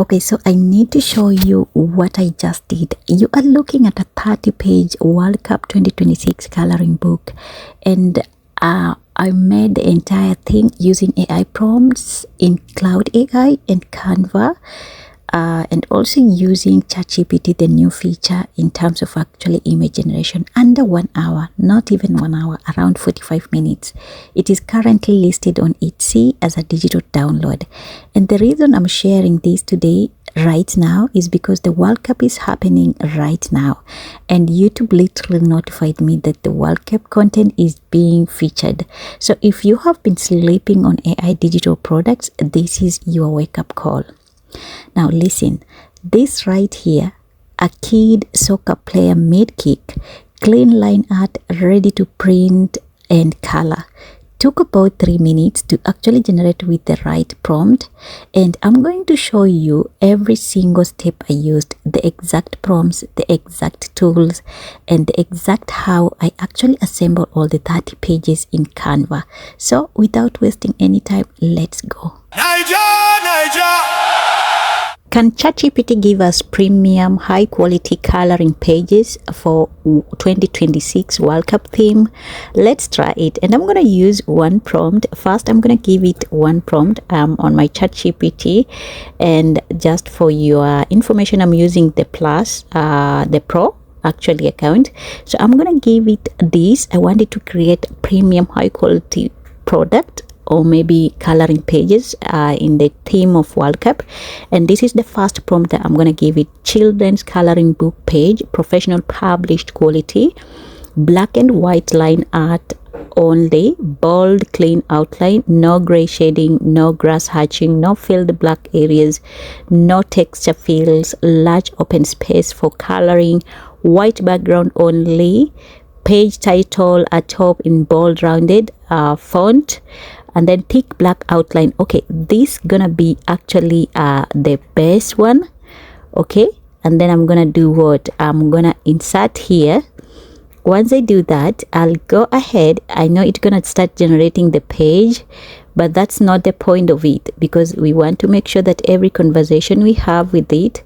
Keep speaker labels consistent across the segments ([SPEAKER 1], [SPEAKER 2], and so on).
[SPEAKER 1] Okay, so I need to show you what I just did. You are looking at a 30-page World Cup 2026 coloring book, and I made the entire thing using AI prompts in Claude AI and Canva, and also using ChatGPT, the new feature in terms of actually image generation, under 1 hour, not even 1 hour, around 45 minutes. It is currently listed on Etsy as a digital download. And the reason I'm sharing this today right now is because the World Cup is happening right now, and YouTube literally notified me that the World Cup content is being featured. So if you have been sleeping on AI digital products, this is your wake-up call. Now listen, this right here, a kid soccer player mid-kick, clean line art, ready to print and color. Took about 3 minutes to actually generate with the right prompt, and I'm going to show you every single step I used, the exact prompts, the exact tools, and the exact how I actually assemble all the 30 pages in Canva. So without wasting any time, let's go. Can ChatGPT give us premium, high-quality coloring pages for 2026 World Cup theme? Let's try it. And I'm going to use one prompt. First, I'm going to give it one prompt on my ChatGPT. And just for your information, I'm using the Plus, the Pro actually account. So I'm going to give it this. I want it to create premium, high-quality product, or maybe coloring pages in the theme of World Cup. And this is the first prompt that I'm going to give it. Children's coloring book page, professional published quality, black and white line art only, bold clean outline, no gray shading, no grass hatching, no filled black areas, no texture fills, large open space for coloring, white background only, page title at top in bold rounded font, and then thick black outline. Okay, this gonna be actually the best one. Okay, and then I'm gonna do what? I'm gonna insert here. Once I do that, I'll go ahead. I know it's gonna start generating the page, but that's not the point of it, because we want to make sure that every conversation we have with it,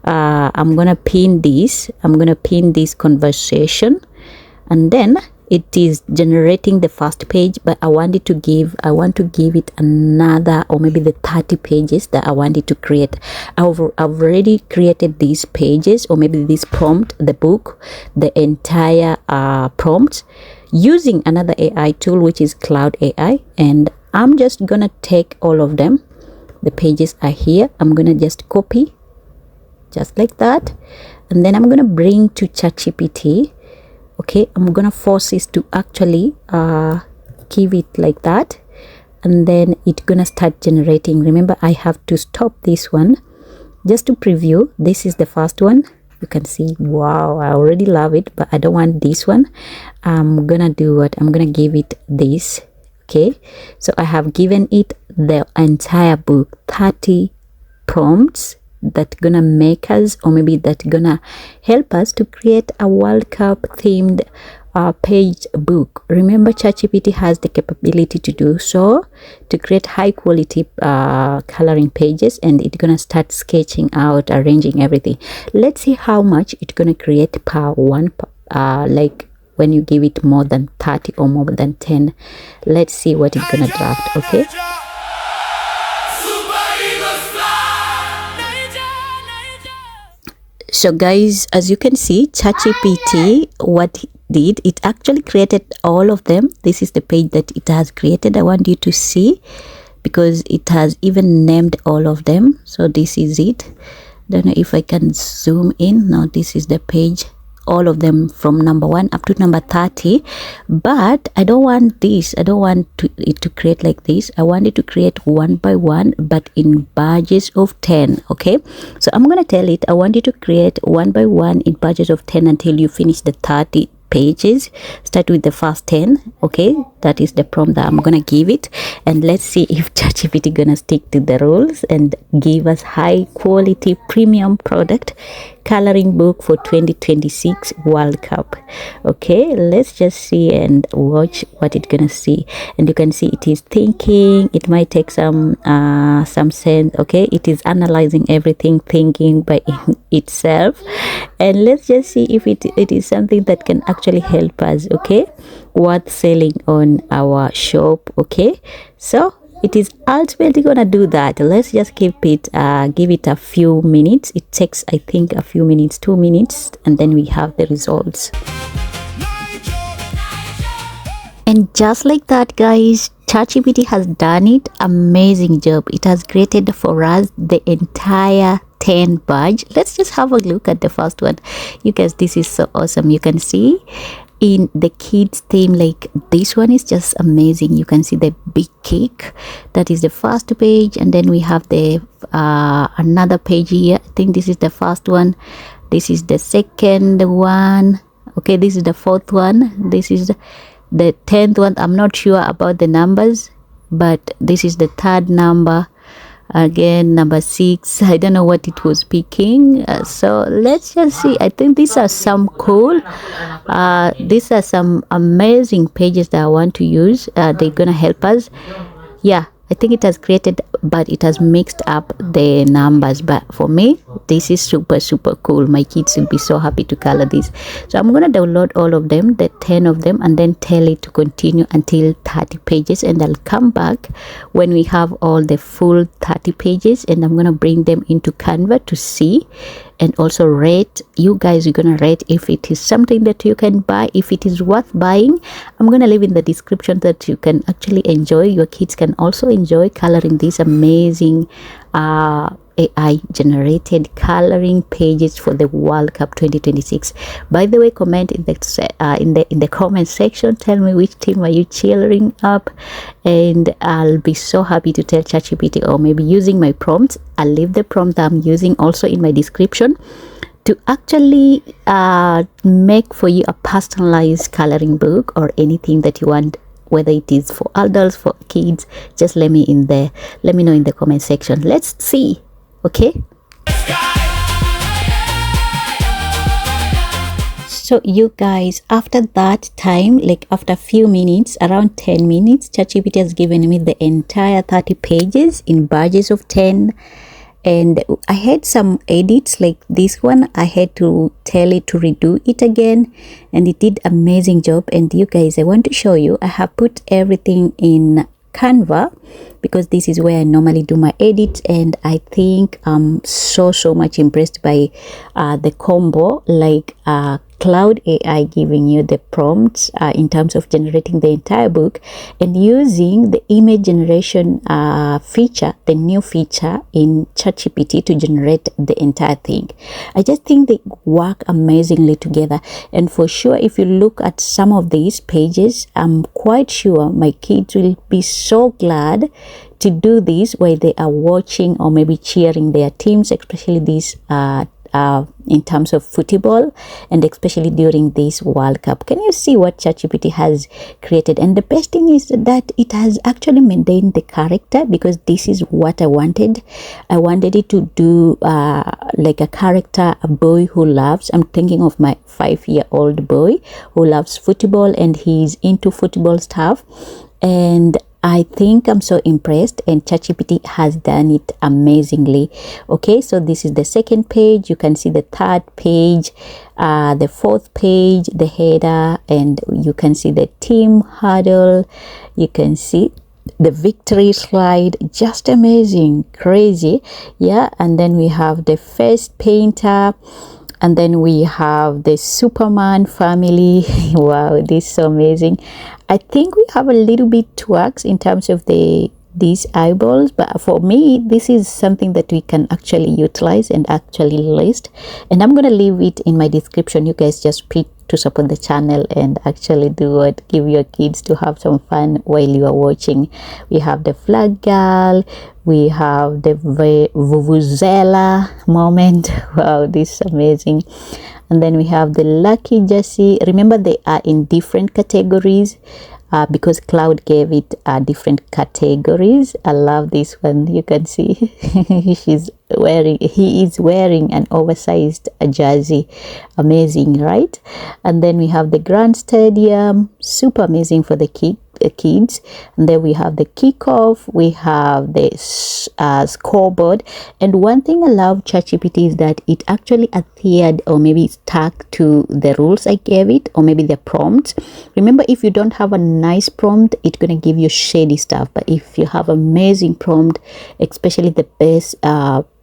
[SPEAKER 1] I'm gonna pin this. I'm gonna pin this conversation, and then it is generating the first page, but I want to give it another, or maybe the 30 pages that I wanted to create. I've already created these pages, or maybe this prompt, the book, the entire prompt, using another AI tool, which is Claude AI. And I'm just gonna take all of them. The pages are here. I'm gonna just copy, just like that, and then I'm gonna bring to ChatGPT. Okay, I'm gonna force it to actually give it like that, and then it's gonna start generating. Remember, I have to stop this one just to preview. This is the first one. You can see, wow, I already love it, but I don't want this one. I'm gonna do what? I'm gonna give it this. Okay, so I have given it the entire book, 30 prompts that gonna make us, or maybe that gonna help us to create a World Cup themed page book. Remember, ChatGPT has the capability to do so, to create high quality coloring pages, and it's gonna start sketching out, arranging everything. Let's see how much it's gonna create per one, like when you give it more than 30 or more than 10. Let's see what it's gonna draft. Okay, so guys, as you can see, ChatGPT, what it did, it actually created all of them. This is the page that it has created. I want you to see, because it has even named all of them. So this is it. Don't know if I can zoom in. Now this is the page, all of them from number 1 up to number 30. But I don't want this. I don't want it to create like this. I want it to create one by one, but in batches of 10. Okay, so I'm gonna tell it, I want you to create one by one in batches of 10 until you finish the 30 pages. Start with the first 10. Okay, that is the prompt that I'm gonna give it, and let's see if ChatGPT gonna stick to the rules and give us high quality premium product coloring book for 2026 World Cup. Okay, let's just see and watch what it's gonna see. And you can see it is thinking. It might take some sense. Okay, it is analyzing everything, thinking by itself. And let's just see if it is something that can actually help us, okay, worth selling on our shop. Okay, so it is ultimately gonna do that. Let's just keep it give it a few minutes. It takes, I think, a few minutes, 2 minutes, and then we have the results. And just like that, guys, ChatGPT has done it. Amazing job. It has created for us the entire 10 badge. Let's just have a look at the first one. You guys, this is so awesome. You can see in the kids theme, like this one is just amazing. You can see the big cake. That is the first page, and then we have the another page here. I think this is the first one. This is the second one. Okay, this is the fourth one. This is the 10th one. I'm not sure about the numbers, but this is the third number. Again, number 6. I don't know what it was picking. So let's just see. I think these are some cool. These are some amazing pages that I want to use. They're gonna help us. Yeah, I think it has created, but it has mixed up the numbers. But for me, this is super cool. My kids will be so happy to color this. So I'm gonna download all of them, the 10 of them, and then tell it to continue until 30 pages, and I'll come back when we have all the full 30 pages, and I'm gonna bring them into Canva to see and also rate. You guys are gonna rate if it is something that you can buy, if it is worth buying. I'm gonna leave in the description that you can actually enjoy. Your kids can also enjoy coloring these amazing AI generated coloring pages for the World Cup 2026. By the way, comment in the comment section. Tell me which team are you cheering up, and I'll be so happy to tell ChatGPT, or maybe using my prompts. I'll leave the prompt that I'm using also in my description to actually make for you a personalized coloring book or anything that you want, whether it is for adults, for kids. Just let me know in the comment section. Let's see. Okay, so you guys, after that time, like after a few minutes, around 10 minutes, ChatGPT has given me the entire 30 pages in badges of 10. And I had some edits, like this one. I had to tell it to redo it again, and it did amazing job. And you guys, I want to show you, I have put everything in Canva because this is where I normally do my edits, and I think I'm so much impressed by the combo, like Claude AI giving you the prompts in terms of generating the entire book, and using the image generation feature, the new feature in ChatGPT to generate the entire thing. I just think they work amazingly together. And for sure, if you look at some of these pages, I'm quite sure my kids will be so glad to do this while they are watching or maybe cheering their teams, especially these in terms of football, and especially during this World Cup. Can you see what ChatGPT has created? And the best thing is that it has actually maintained the character, because this is what I wanted. I wanted it to do like a character, a boy who loves, I'm thinking of my 5-year-old boy who loves football, and he's into football stuff. And I think I'm so impressed, and ChatGPT has done it amazingly. Okay, so this is the second page. You can see the third page, the fourth page, the header, and you can see the team huddle. You can see the victory slide. Just amazing, crazy. Yeah, and then we have the first painter, and then we have the Superman family. Wow, this is so amazing. I think we have a little bit twerks in terms of these eyeballs, but for me, this is something that we can actually utilize and actually list. And I'm gonna leave it in my description. You guys just pick to support the channel and actually do what, give your kids to have some fun while you are watching. We have the flag girl, we have the vuvuzela moment. Wow, this is amazing. And then we have the lucky jersey. Remember, they are in different categories because Claude gave it different categories. I love this one. You can see he is wearing an oversized jersey. Amazing, right? And then we have the grand stadium, super amazing for the kids. And then we have the kickoff, we have the scoreboard. And one thing I love ChatGPT is that it actually adhered or maybe stuck to the rules I gave it, or maybe the prompts. Remember, if you don't have a nice prompt, it's gonna give you shady stuff. But if you have amazing prompt, especially the best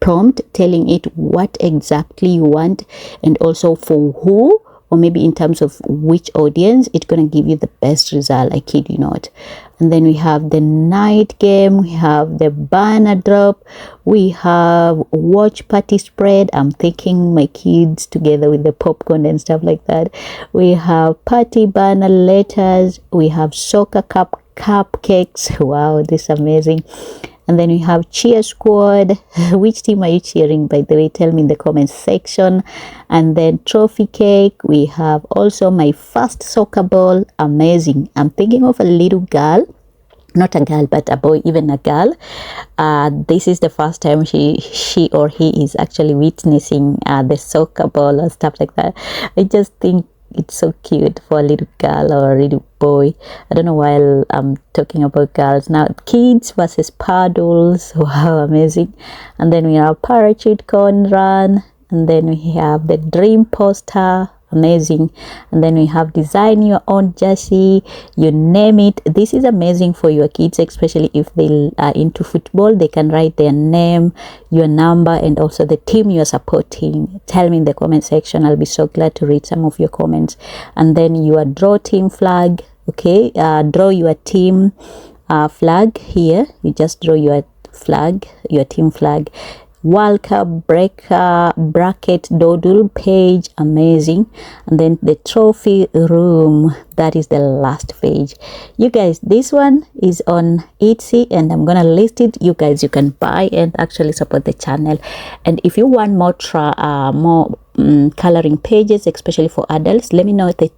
[SPEAKER 1] prompt telling it what exactly you want and also for who, or maybe in terms of which audience, it's going to give you the best result. I kid you not. And then we have the night game, we have the banner drop, we have watch party spread. I'm thinking my kids together with the popcorn and stuff like that. We have party banner letters, we have soccer cup cupcakes. Wow, this is amazing. And then we have cheer squad. Which team are you cheering, by the way? Tell me in the comments section. And then trophy cake. We have also my first soccer ball. Amazing. I'm thinking of a little girl, not a girl but a boy, even a girl. This is the first time she or he is actually witnessing the soccer ball or stuff like that. I just think it's so cute for a little girl or a little boy. I don't know why I'm talking about girls now. Kids versus paddles. Wow, amazing. And then we have parachute cone run, and then we have the dream poster. Amazing. And then we have design your own jersey, you name it. This is amazing for your kids, especially if they are into football. They can write their name, your number, and also the team you're supporting. Tell me in the comment section. I'll be so glad to read some of your comments. And then your draw team flag. Okay, draw your team flag here. You just draw your flag, your team flag. World Cup bracket doodle page. Amazing. And then the trophy room, that is the last page. You guys, this one is on Etsy and I'm gonna list it. You guys, you can buy and actually support the channel. And if you want more coloring pages, especially for adults, let me know the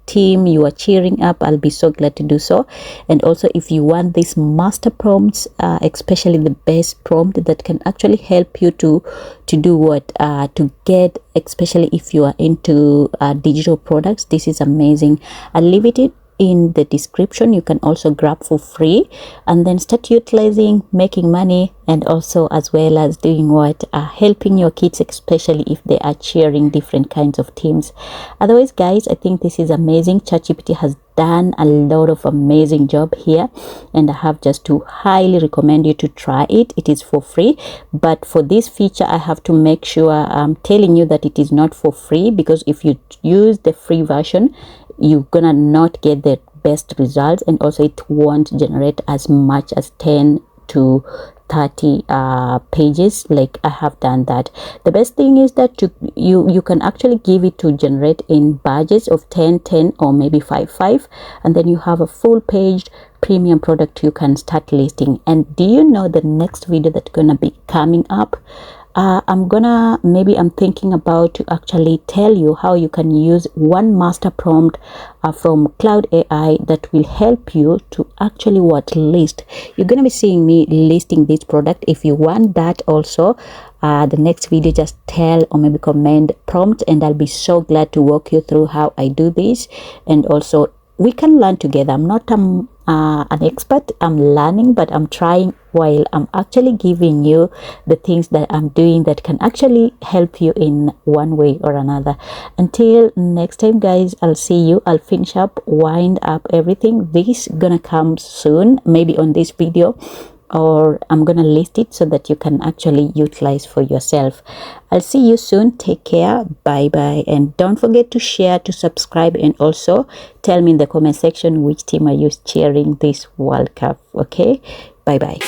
[SPEAKER 1] team you are cheering up. I'll be so glad to do so. And also, if you want these master prompts, especially the best prompt that can actually help you to do what, to get, especially if you are into digital products, this is amazing. I'll leave it in the description. You can also grab for free and then start utilizing, making money, and also as well as doing what, helping your kids, especially if they are cheering different kinds of teams. Otherwise, guys, I think this is amazing. ChatGPT has done a lot of amazing job here, and I have just to highly recommend you to try it. It is for free, but for this feature I have to make sure I'm telling you that it is not for free, because if you use the free version, you're gonna not get the best results, and also it won't generate as much as 10 to 30 pages like I have done that. The best thing is that you can actually give it to generate in batches of 10 or maybe 5, and then you have a full page premium product you can start listing. And do you know the next video that's gonna be coming up? I'm thinking about to actually tell you how you can use one master prompt from Claude AI that will help you to actually list. You're gonna be seeing me listing this product. If you want that also, the next video, just tell or maybe comment prompt, and I'll be so glad to walk you through how I do this, and also we can learn together. I'm not an expert, I'm learning, but I'm trying while I'm actually giving you the things that I'm doing that can actually help you in one way or another. Until next time, guys, I'll see you. I'll finish up, wind up everything. This gonna come soon, maybe on this video, or I'm gonna list it so that you can actually utilize for yourself. I'll see you soon. Take care. Bye bye. And don't forget to share, to subscribe, and also tell me in the comment section which team are you cheering this World Cup. Okay, bye bye.